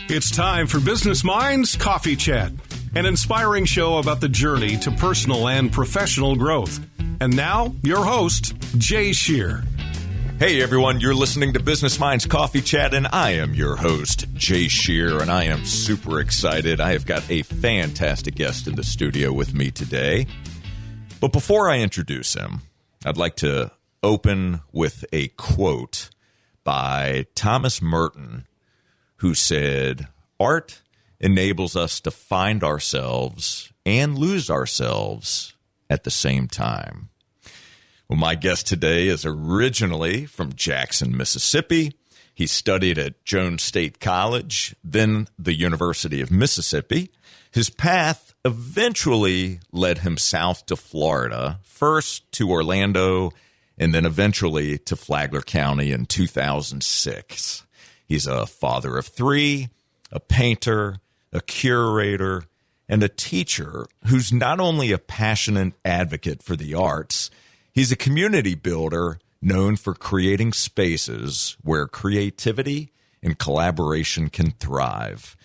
It's time for Business Minds Coffee Chat, an inspiring show about the journey to personal and professional growth. And now, your host, Jay Shear. Hey everyone, you're listening to Business Minds Coffee Chat, and I am your host, Jay Shear, and I am super excited. I have got a fantastic guest in the studio with me today. But before I introduce him, I'd like to open with a quote by Thomas Merton, who said, "Art enables us to find ourselves and lose ourselves at the same time." Well, my guest today is originally from Jackson, Mississippi. He studied at Jones State College, then the University of Mississippi. His path eventually led him south to Florida, first to Orlando, and then eventually to Flagler County in 2006. He's a father of three, a painter, a curator, and a teacher who's not only a passionate advocate for the arts, he's a community builder known for creating spaces where creativity and collaboration can thrive.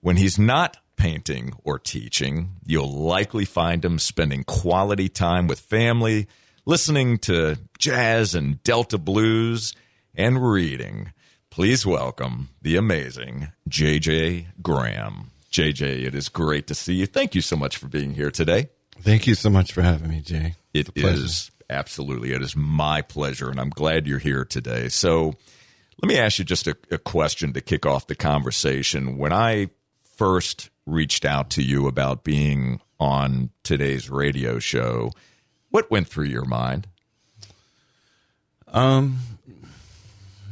When he's not painting or teaching, you'll likely find him spending quality time with family, listening to jazz and Delta blues, and reading. Please welcome the amazing J.J. Graham. J.J., it is great to see you. Thank you so much for being here today. Thank you so much for having me, Jay. It is absolutely. It is my pleasure, and I'm glad you're here today. So let me ask you just a question to kick off the conversation. When I first reached out to you about being on today's radio show, what went through your mind?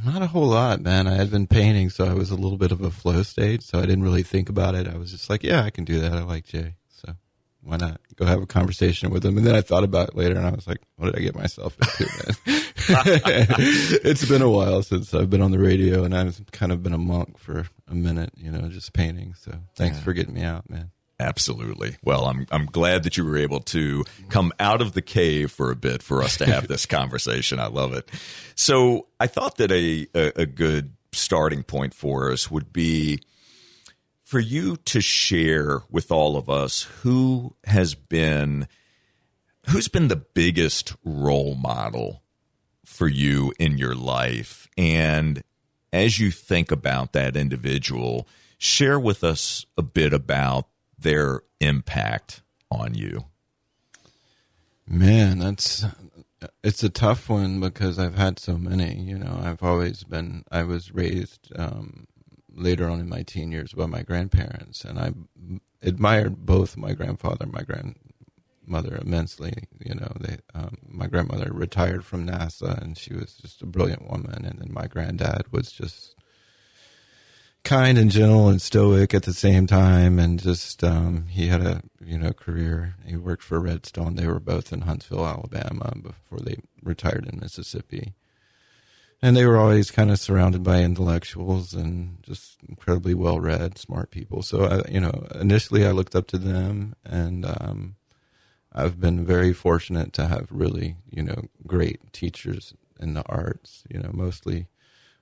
Not a whole lot, man. I had been painting, so I was a little bit of a flow state, so I didn't really think about it. I was just like, yeah, I can do that. I like Jay, so why not go have a conversation with him? And then I thought about it later, and I was like, what did I get myself into, man? It's been a while since I've been on the radio, and I've kind of been a monk for a minute, just painting. So thanks for getting me out, man. Absolutely. Well, I'm glad that you were able to come out of the cave for a bit for us to have this conversation. I love it. So I thought that a good starting point for us would be for you to share with all of us who's been the biggest role model for you in your life. And as you think about that individual, share with us a bit about their impact on you. Man, it's a tough one because I've had so many. I was raised later on in my teen years by my grandparents, and I admired both my grandfather and my grandmother immensely. My grandmother retired from NASA, and she was just a brilliant woman, and then my granddad was just kind and gentle and stoic at the same time, and just he had a career. He worked for Redstone. They were both in Huntsville, Alabama, before they retired in Mississippi, and they were always kind of surrounded by intellectuals and just incredibly well-read, smart people. So initially I looked up to them, and I've been very fortunate to have really great teachers in the arts. Mostly.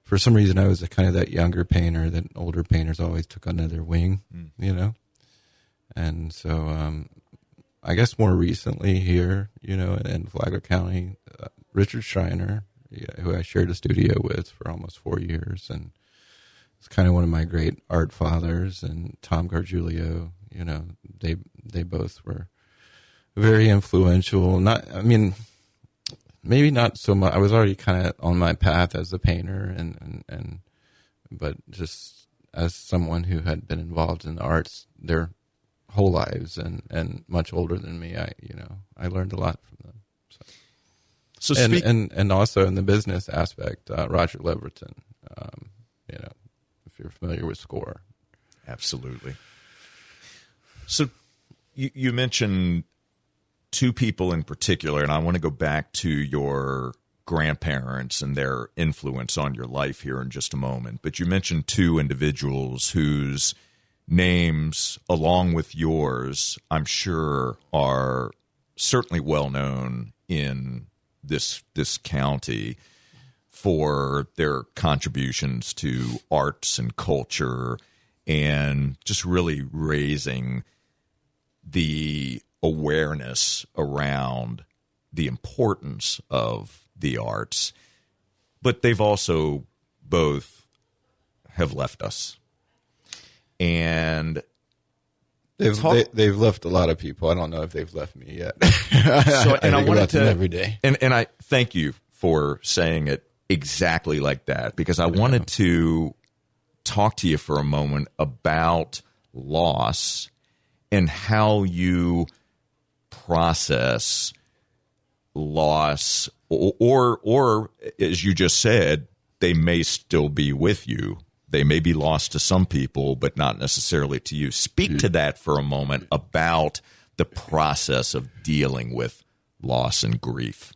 For some reason, I was kind of that younger painter that older painters always took under their wing, And so I guess more recently here, in Flagler County, Richard Schreiner, who I shared a studio with for almost 4 years, and it's kind of one of my great art fathers, and Tom Gargiulio, they both were very influential. Maybe not so much. I was already kind of on my path as a painter, but just as someone who had been involved in the arts their whole lives and much older than me, I learned a lot from them. And also in the business aspect, Roger Leverton, if you're familiar with SCORE. Absolutely. So you mentioned two people in particular, and I want to go back to your grandparents and their influence on your life here in just a moment. But you mentioned two individuals whose names, along with yours, I'm sure are certainly well known in this county. for their contributions to arts and culture and just really raising the awareness around the importance of the arts. But they've also both have left us. And they've left a lot of people. I don't know if they've left me yet. And I wanted to every day. And I thank you for saying it exactly like that, because I wanted to talk to you for a moment about loss and how you process loss, or as you just said, they may still be with you. They may be lost to some people, but not necessarily to you. Speak to that for a moment about the process of dealing with loss and grief.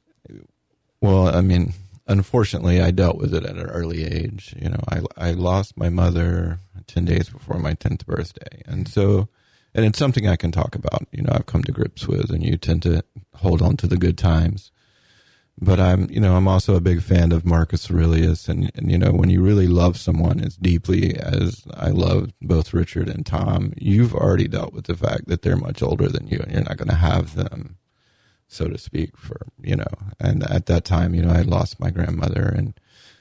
Well, I mean, unfortunately, I dealt with it at an early age. You know, I lost my mother 10 days before my 10th birthday. And so, and it's something I can talk about, you know, I've come to grips with, and you tend to hold on to the good times. But I'm also a big fan of Marcus Aurelius. And, you know, when you really love someone as deeply as I loved both Richard and Tom, you've already dealt with the fact that they're much older than you, and you're not going to have them, so to speak, for, you know. And at that time, you know, I had lost my grandmother. And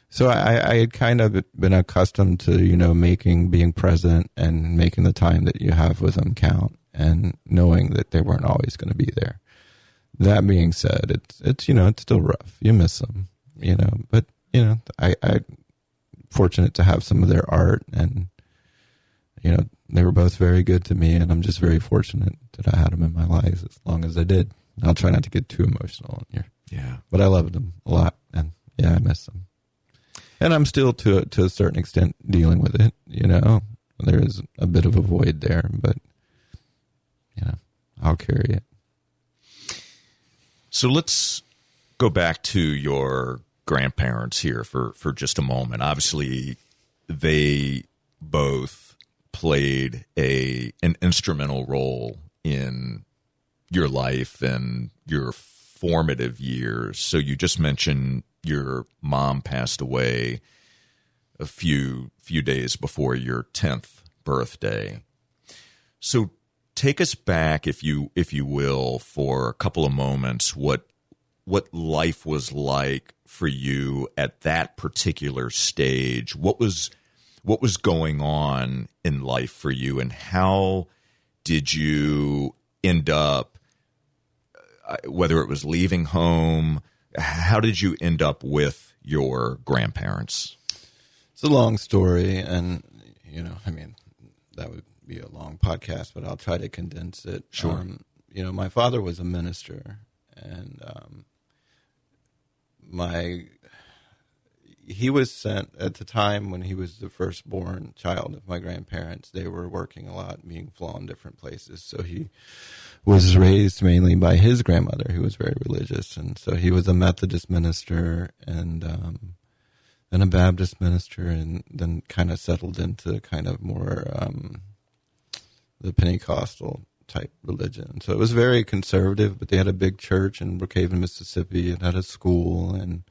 so I had kind of been accustomed to, you know, being present and making the time that you have with them count, and knowing that they weren't always going to be there. That being said, it's you know, it's still rough. You miss them, you know, but, you know, I'm fortunate to have some of their art, and, you know, they were both very good to me, and I'm just very fortunate that I had them in my life as long as I did. I'll try not to get too emotional here. Yeah. But I loved them a lot, and yeah, I miss them. And I'm still, to a certain extent, dealing with it, you know. There is a bit of a void there, but, you know, I'll carry it. So let's go back to your grandparents here for just a moment. Obviously, they both played an instrumental role in your life and your formative years. So you just mentioned your mom passed away a few days before your 10th birthday. So take us back, if you will, for a couple of moments, what life was like for you at that particular stage. What was going on in life for you, and how did you end up, whether it was leaving home, how did you end up with your grandparents? It's a long story, and, you know, I mean, that would be a long podcast, but I'll try to condense it. Sure. You know, my father was a minister, and he was sent at the time when he was the firstborn child of my grandparents. They were working a lot, being flown different places. So he was raised mainly by his grandmother, who was very religious, and so he was a Methodist minister and a Baptist minister, and then kind of settled into kind of more the Pentecostal type religion. So it was very conservative, but they had a big church in Brookhaven, Mississippi, and had a school. And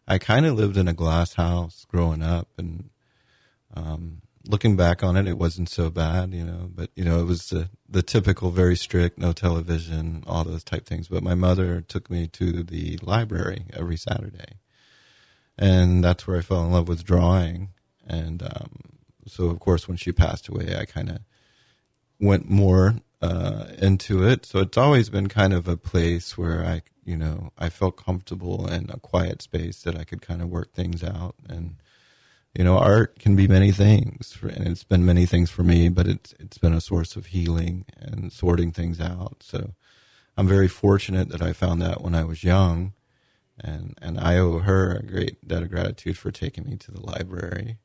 I kind of lived in a glass house growing up, and looking back on it, it wasn't so bad, you know. But, you know, it was the typical, very strict, no television, all those type things. But my mother took me to the library every Saturday, and that's where I fell in love with drawing. And so, of course, when she passed away, I kind of went more into it. So it's always been kind of a place where I felt comfortable in a quiet space that I could kind of work things out. And, you know, art can be many things, and it's been many things for me, but it's been a source of healing and sorting things out. So I'm very fortunate that I found that when I was young, and I owe her a great debt of gratitude for taking me to the library.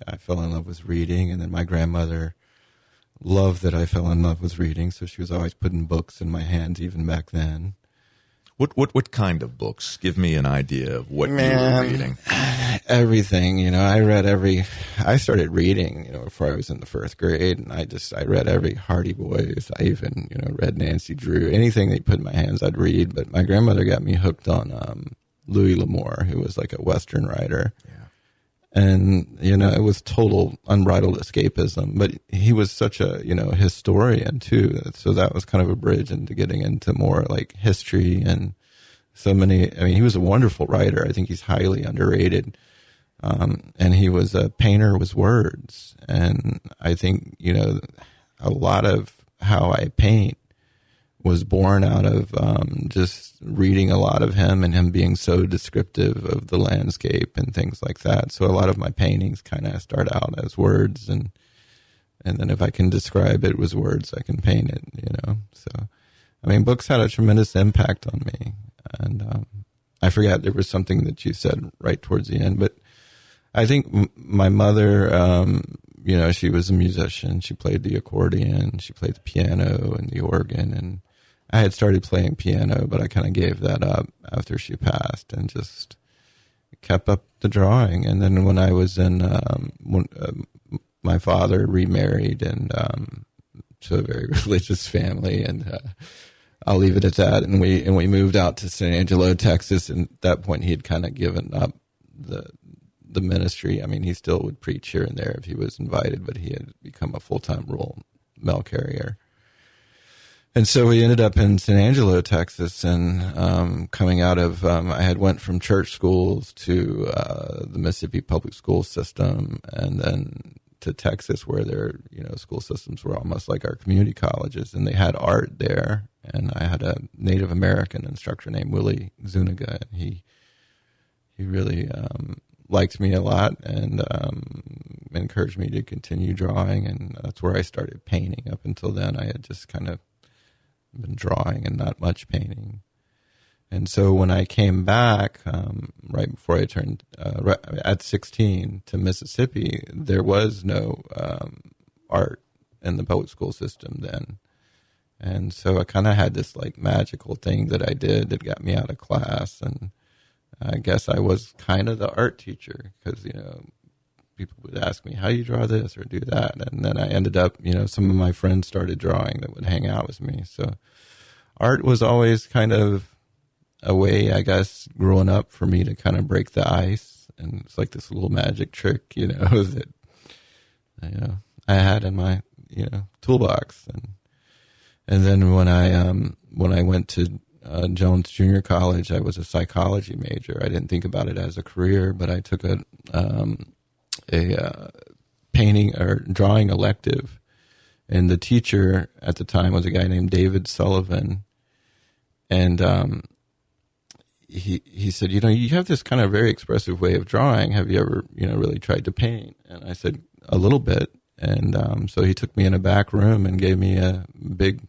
I fell in love with reading, and then my grandmother loved that I fell in love with reading, so she was always putting books in my hands even back then. What kind of books? Give me an idea of what you were reading. Everything, you know. I started reading, you know, before I was in the 1st grade, and I read every Hardy Boys. I even, you know, read Nancy Drew. Anything they put in my hands, I'd read. But my grandmother got me hooked on Louis L'Amour, who was like a Western writer. Yeah. And, it was total unbridled escapism, but he was such a, historian too. So that was kind of a bridge into getting into more like history and he was a wonderful writer. I think he's highly underrated. And he was a painter with words. And I think, a lot of how I paint was born out of just reading a lot of him and him being so descriptive of the landscape and things like that. So a lot of my paintings kind of start out as words, and then if I can describe it with words, I can paint it, So, books had a tremendous impact on me. And I forgot, there was something that you said right towards the end, but I think my mother, she was a musician. She played the accordion, she played the piano and the organ, and I had started playing piano, but I kind of gave that up after she passed and just kept up the drawing. And then when I was in, my father remarried and to a very religious family, and I'll leave it at that. And we moved out to San Angelo, Texas. And at that point, he had kind of given up the ministry. He still would preach here and there if he was invited, but he had become a full-time rural mail carrier. And so we ended up in San Angelo, Texas, and coming out of, I had went from church schools to the Mississippi public school system, and then to Texas, where their school systems were almost like our community colleges, and they had art there. And I had a Native American instructor named Willie Zuniga, and he really liked me a lot and encouraged me to continue drawing, and that's where I started painting. Up until then, I had just kind of been drawing and not much painting. And so when I came back, right before I turned, at 16 to Mississippi, there was no art in the public school system then. And so I kind of had this like magical thing that I did that got me out of class. And I guess I was kind of the art teacher because, people would ask me, how do you draw this or do that? And then I ended up, some of my friends started drawing that would hang out with me. So art was always kind of a way, I guess, growing up for me to kind of break the ice. And it's like this little magic trick, that, I had in my, toolbox. And then when I went to Jones Junior College, I was a psychology major. I didn't think about it as a career, but I took a painting or drawing elective, and the teacher at the time was a guy named David Sullivan, and he said, you have this kind of very expressive way of drawing. Have you ever really tried to paint? And I said, a little bit. And so he took me in a back room and gave me a big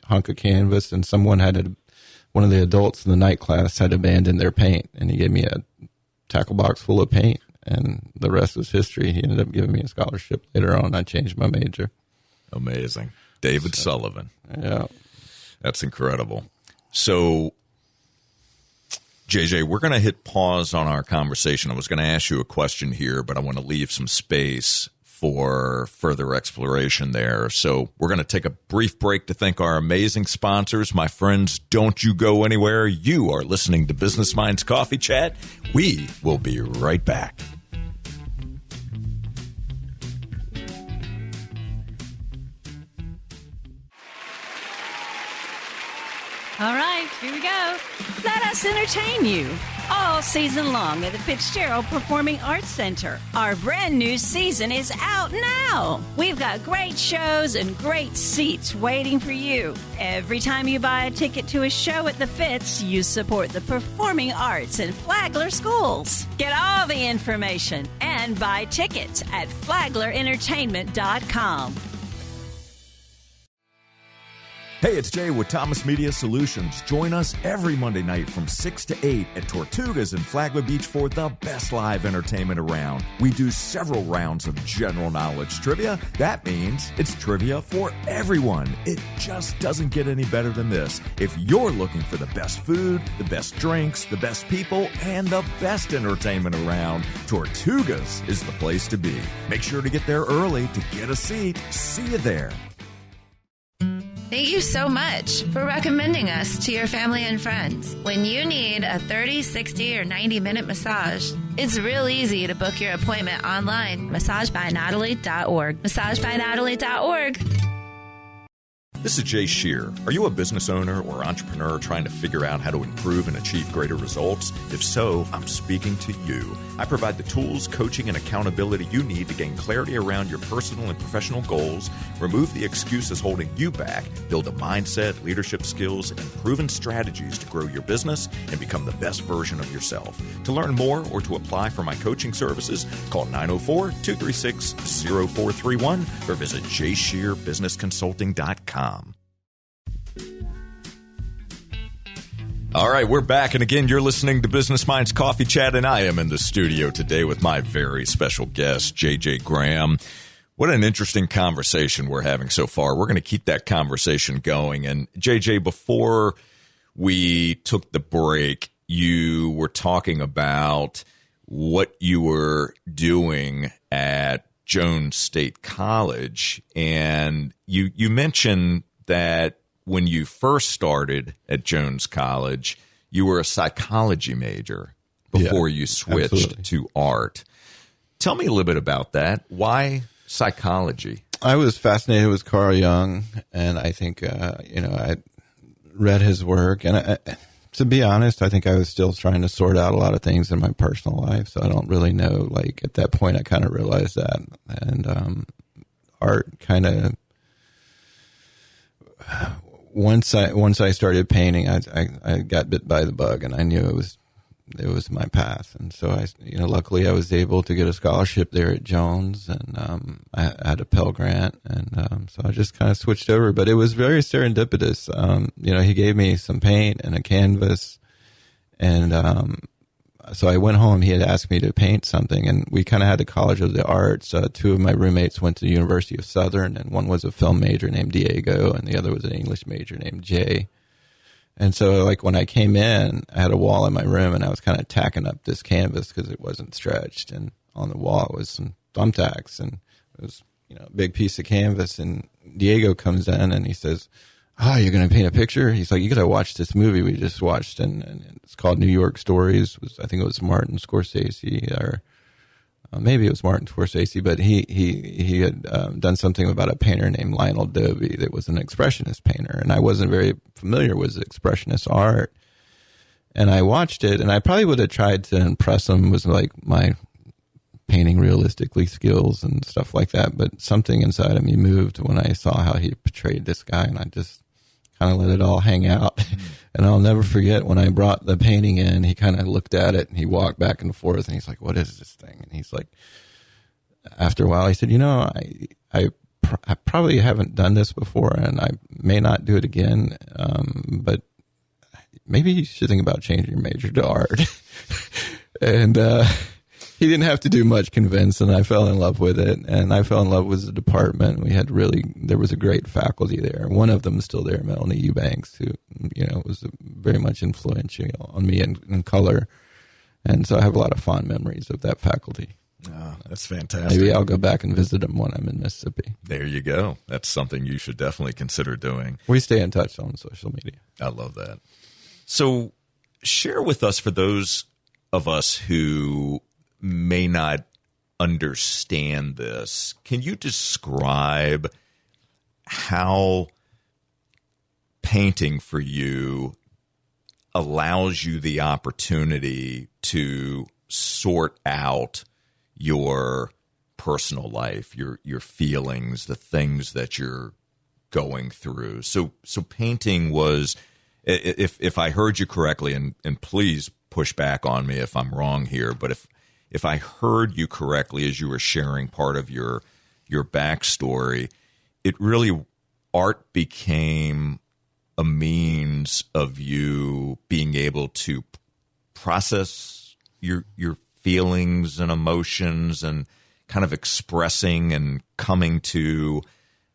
hunk of canvas, and one of the adults in the night class had abandoned their paint, and he gave me a tackle box full of paint, and the rest was history. He ended up giving me a scholarship later on. I changed my major. Amazing. David Sullivan. Yeah. That's incredible. So, JJ, we're going to hit pause on our conversation. I was going to ask you a question here, but I want to leave some space for further exploration there. So we're going to take a brief break to thank our amazing sponsors. My friends, don't you go anywhere. You are listening to Business Minds Coffee Chat. We will be right back. All right, here we go. Let us entertain you all season long at the Fitzgerald Performing Arts Center. Our brand new season is out now. We've got great shows and great seats waiting for you. Every time you buy a ticket to a show at the Fitz, you support the performing arts in Flagler schools. Get all the information and buy tickets at flaglerentertainment.com. Hey, it's Jay with Thomas Media Solutions. Join us every Monday night from 6 to 8 at Tortugas in Flagler Beach for the best live entertainment around. We do several rounds of general knowledge trivia. That means it's trivia for everyone. It just doesn't get any better than this. If you're looking for the best food, the best drinks, the best people, and the best entertainment around, Tortugas is the place to be. Make sure to get there early to get a seat. See you there. Thank you so much for recommending us to your family and friends. When you need a 30, 60, or 90-minute massage, it's real easy to book your appointment online. MassageByNatalie.org. MassageByNatalie.org. This is Jay Shear. Are you a business owner or entrepreneur trying to figure out how to improve and achieve greater results? If so, I'm speaking to you. I provide the tools, coaching, and accountability you need to gain clarity around your personal and professional goals, remove the excuses holding you back, build a mindset, leadership skills, and proven strategies to grow your business and become the best version of yourself. To learn more or to apply for my coaching services, call 904-236-0431 or visit JShearBusinessConsulting.com. All right, we're back. And again, you're listening to Business Minds Coffee Chat, and I am in the studio today with my very special guest, JJ Graham. What an interesting conversation we're having so far. We're going to keep that conversation going. And JJ, before we took the break, you were talking about what you were doing at Jones State College, and you mentioned that when you first started at Jones College, you were a psychology major before you switched to art. Tell me a little bit about that. Why psychology? I was fascinated with Carl Jung, and I think, I read his work. And to be honest, I think I was still trying to sort out a lot of things in my personal life. So I don't really know. Like at that point, I kind of realized that. And art kind of... Once I started painting, I got bit by the bug, and I knew it was my path. And so luckily I was able to get a scholarship there at Jones, and I had a Pell Grant, and so I just kind of switched over. But it was very serendipitous. He gave me some paint and a canvas, and so I went home. He had asked me to paint something, and we kind of had the College of the Arts. Two of my roommates went to the University of Southern, and one was a film major named Diego, and the other was an English major named Jay. And so, like, when I came in, I had a wall in my room, and I was kind of tacking up this canvas because it wasn't stretched. And on the wall was some thumbtacks, and it was, a big piece of canvas. And Diego comes in, and he says, you're going to paint a picture? He's like, you got to watch this movie we just watched, and it's called New York Stories. I think it was Martin Scorsese, or maybe it was Martin Scorsese, but he had done something about a painter named Lionel Dovey that was an expressionist painter, and I wasn't very familiar with expressionist art. And I watched it, and I probably would have tried to impress him with like my painting realistically skills and stuff like that, but something inside of me moved when I saw how he portrayed this guy, and I just kind of let it all hang out. And I'll never forget when I brought the painting in, he kind of looked at it and he walked back and forth and he's like, what is this thing? And he's like, after a while, he said, I probably haven't done this before, and I may not do it again, but maybe you should think about changing your major to art. And he didn't have to do much convincing. I fell in love with it, and I fell in love with the department. There was a great faculty there. One of them is still there, Melanie Eubanks, who, was very much influential on me in color. And so I have a lot of fond memories of that faculty. Oh, that's fantastic. Maybe I'll go back and visit them when I'm in Mississippi. There you go. That's something you should definitely consider doing. We stay in touch on social media. I love that. So share with us, for those of us who may not understand this, can you describe how painting for you allows you the opportunity to sort out your personal life, your feelings, the things that you're going through? So painting was, if I heard you correctly, and please push back on me if I'm wrong here, but if I heard you correctly as you were sharing part of your backstory, art became a means of you being able to process your feelings and emotions and kind of expressing and coming to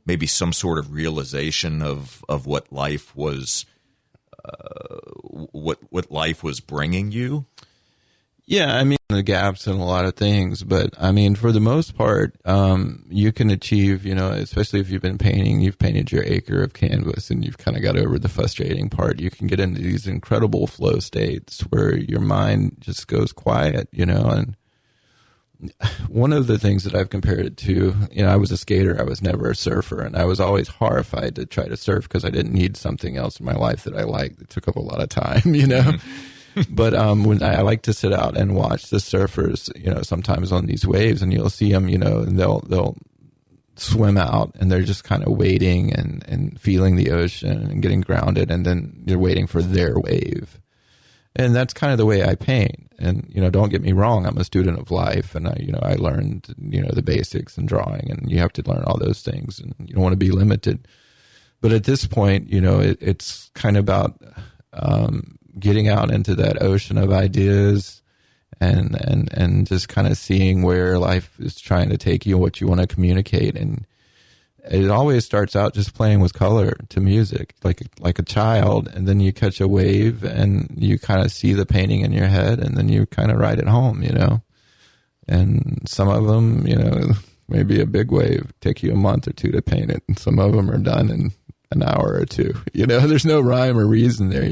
maybe some sort of realization of what life was, what life was bringing you. Yeah, I mean, the gaps in a lot of things, but I mean, for the most part, you can achieve, especially if you've been painting, you've painted your acre of canvas and you've kind of got over the frustrating part. You can get into these incredible flow states where your mind just goes quiet, and one of the things that I've compared it to, I was a skater, I was never a surfer, and I was always horrified to try to surf because I didn't need something else in my life that I liked that took up a lot of time, Mm-hmm. But when I like to sit out and watch the surfers, sometimes on these waves, and you'll see them, and they'll swim out and they're just kind of waiting and feeling the ocean and getting grounded, and then they're waiting for their wave. And that's kind of the way I paint. And, don't get me wrong, I'm a student of life, and I learned, the basics in drawing, and you have to learn all those things, and you don't want to be limited. But at this point, it's kind of about getting out into that ocean of ideas and just kind of seeing where life is trying to take you and what you want to communicate. And it always starts out just playing with color to music, like a child, and then you catch a wave and you kind of see the painting in your head, and then you kind of write it home, And some of them, maybe a big wave, take you a month or two to paint it, and some of them are done in an hour or two. There's no rhyme or reason there.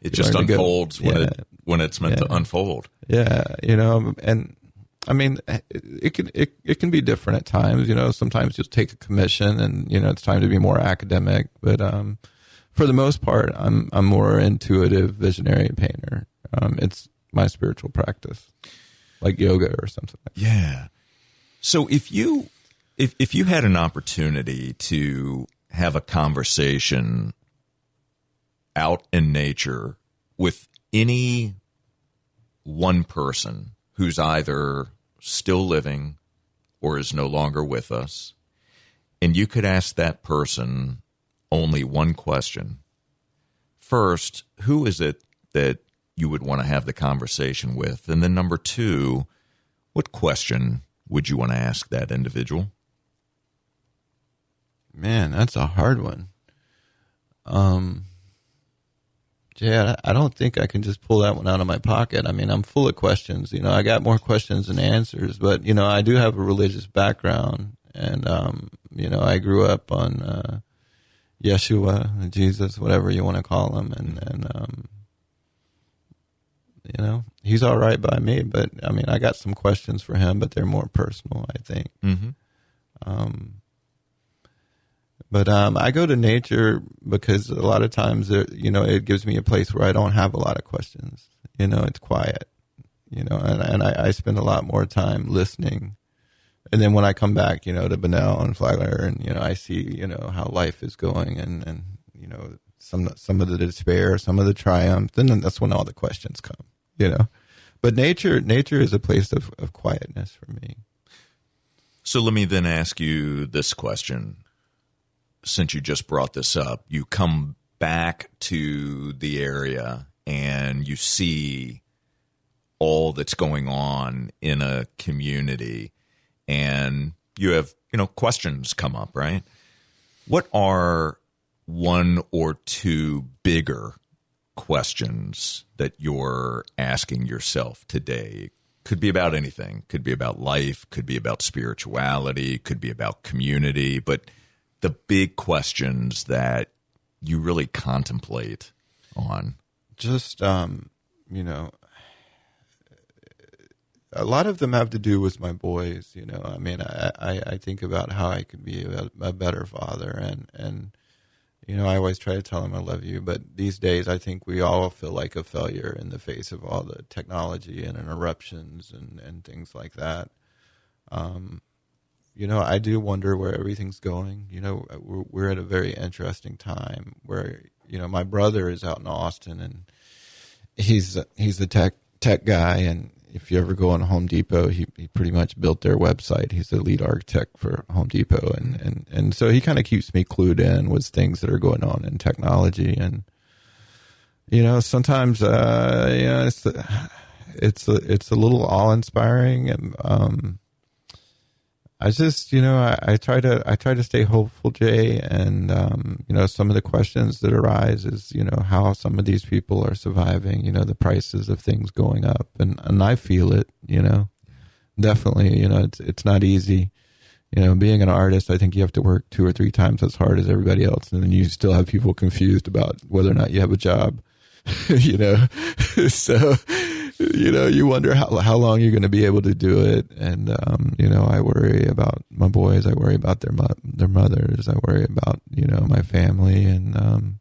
It just unfolds when it's meant to unfold. Yeah, and I mean, it can be different at times. Sometimes you'll take a commission, and it's time to be more academic. But for the most part, I'm more intuitive, visionary painter. It's my spiritual practice, like yoga or something like that. Yeah. So if you had an opportunity to have a conversation out in nature with any one person who's either still living or is no longer with us, and you could ask that person only one question. First, who is it that you would want to have the conversation with? And then number two, what question would you want to ask that individual? Man, that's a hard one. Yeah, I don't think I can just pull that one out of my pocket. I mean, I'm full of questions. I got more questions than answers. But, I do have a religious background. And, I grew up on Yeshua, Jesus, whatever you want to call him. And he's all right by me. But, I mean, I got some questions for him, but they're more personal, I think. Mm-hmm. But I go to nature because a lot of times, it gives me a place where I don't have a lot of questions. It's quiet, and I spend a lot more time listening. And then when I come back, to Bunnell and Flagler, and, I see, how life is going and some of the despair, some of the triumph, then that's when all the questions come, But nature is a place of quietness for me. So let me then ask you this question. Since you just brought this up, you come back to the area and you see all that's going on in a community, and you have, questions come up, right? What are one or two bigger questions that you're asking yourself today? Could be about anything. Could be about life, could be about spirituality, could be about community, but the big questions that you really contemplate on? Just, a lot of them have to do with my boys, I mean, I think about how I could be a better father, and I always try to tell them I love you, but these days I think we all feel like a failure in the face of all the technology and interruptions and things like that. I do wonder where everything's going. We're at a very interesting time where, my brother is out in Austin, and he's the tech guy. And if you ever go on Home Depot, he pretty much built their website. He's the lead architect for Home Depot. And so he kind of keeps me clued in with things that are going on in technology. And, sometimes, it's a little awe-inspiring. And, I just, I try to stay hopeful, Jay. And, some of the questions that arise is, how some of these people are surviving, the prices of things going up. And I feel it, definitely, it's not easy. Being an artist, I think you have to work 2 or 3 times as hard as everybody else. And then you still have people confused about whether or not you have a job, so, you wonder how long you're going to be able to do it. And, I worry about my boys. I worry about their mothers. I worry about, my family. And,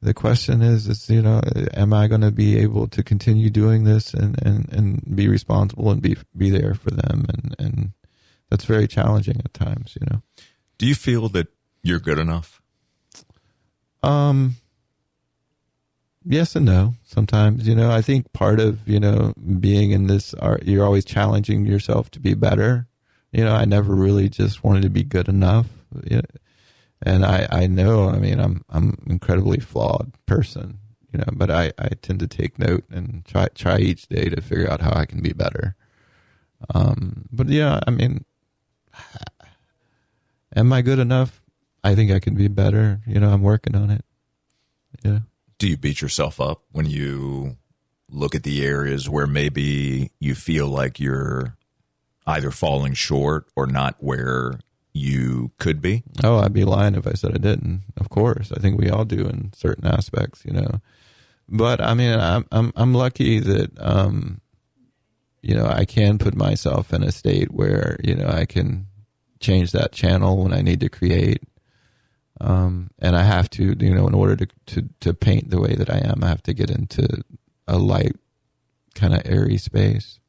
the question is, am I going to be able to continue doing this and be responsible and be there for them? And that's very challenging at times, Do you feel that you're good enough? Yes and no. Sometimes, I think part of, being in this art, you're always challenging yourself to be better. I never really just wanted to be good enough. And I know, I'm an incredibly flawed person, but I tend to take note and try each day to figure out how I can be better. But yeah, am I good enough? I think I can be better. I'm working on it. Yeah. Do you beat yourself up when you look at the areas where maybe you feel like you're either falling short or not where you could be? Oh, I'd be lying if I said I didn't. Of course, I think we all do in certain aspects, But I'm lucky that I can put myself in a state where I can change that channel when I need to create. And I have to, in order to paint the way that I am, I have to get into a light, kind of airy space.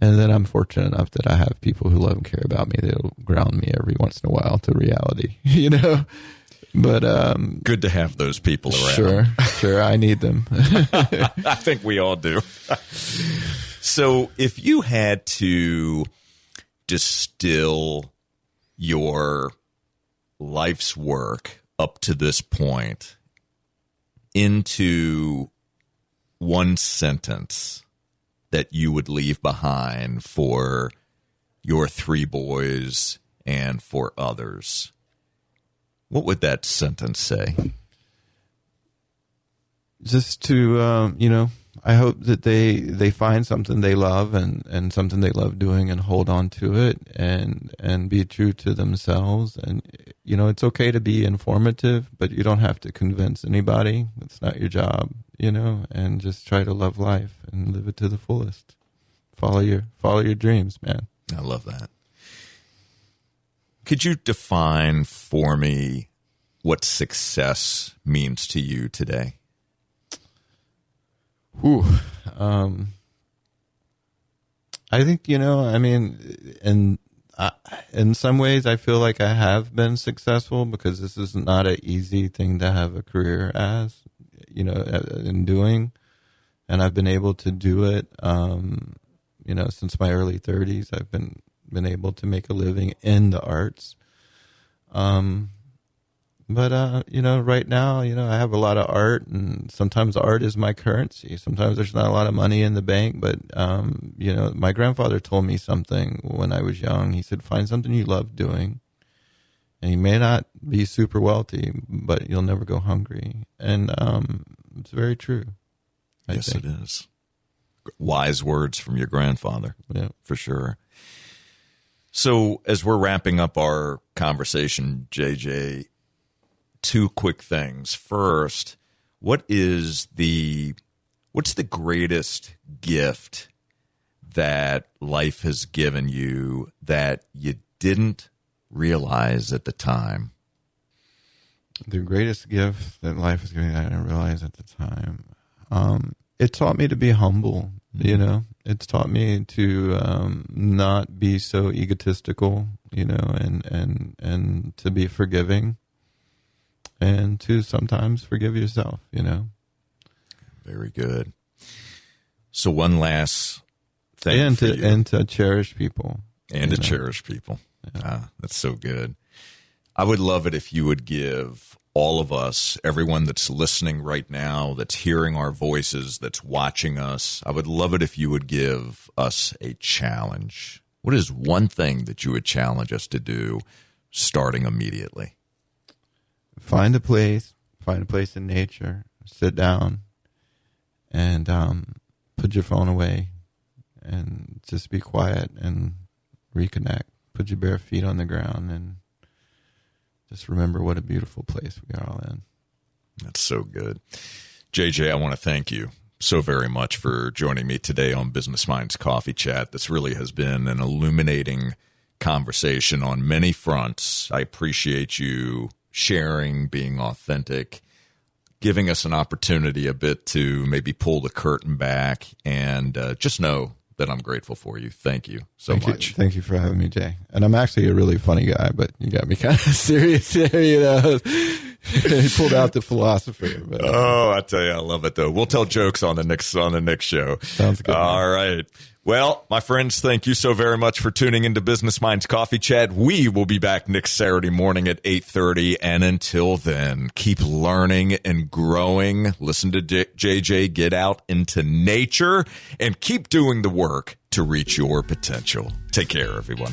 And then I'm fortunate enough that I have people who love and care about me. They'll ground me every once in a while to reality, But good to have those people around. Sure, I need them. I think we all do. So if you had to distill your life's work up to this point into one sentence that you would leave behind for your 3 boys and for others, what would that sentence say? Just to, I hope that they find something they love and something they love doing and hold on to it and be true to themselves. And, it's okay to be informative, but you don't have to convince anybody. It's not your job, and just try to love life and live it to the fullest. Follow your dreams, man. I love that. Could you define for me what success means to you today? I think, in some ways I feel like I have been successful because this is not an easy thing to have a career as, in doing. And I've been able to do it, since my early 30s. I've been able to make a living in the arts. But right now, I have a lot of art, and sometimes art is my currency. Sometimes there's not a lot of money in the bank, but, my grandfather told me something when I was young. He said, find something you love doing, and you may not be super wealthy, but you'll never go hungry. And it's very true. Yes, it is. Wise words from your grandfather, yeah, for sure. So as we're wrapping up our conversation, JJ, 2 quick things. First, what's the greatest gift that life has given you that you didn't realize at the time? The greatest gift that life has given me that I didn't realize at the time. It taught me to be humble, It's taught me to not be so egotistical, and to be forgiving. And to sometimes forgive yourself, Very good. So one last thing and to cherish people. And to cherish people. Yeah. That's so good. I would love it if you would give all of us, everyone that's listening right now, that's hearing our voices, that's watching us, I would love it if you would give us a challenge. what is one thing that you would challenge us to do starting immediately? Find a place in nature, sit down, and put your phone away, and just be quiet and reconnect. Put your bare feet on the ground and just remember what a beautiful place we are all in. That's so good. JJ, I want to thank you so very much for joining me today on Business Minds Coffee Chat. This really has been an illuminating conversation on many fronts. I appreciate you sharing, being authentic, giving us an opportunity a bit to maybe pull the curtain back, and just know that I'm grateful for you. Thank you so much. Thank you for having me, Jay. And I'm actually a really funny guy, but you got me kind of serious here, you know. He pulled out the philosopher. But, oh, I tell you, I love it though. We'll tell jokes on the next show. Sounds good. All right. Well, my friends, thank you so very much for tuning into Business Minds Coffee Chat. We will be back next Saturday morning at 8:30. And until then, keep learning and growing. Listen to JJ, get out into nature, and keep doing the work to reach your potential. Take care, everyone.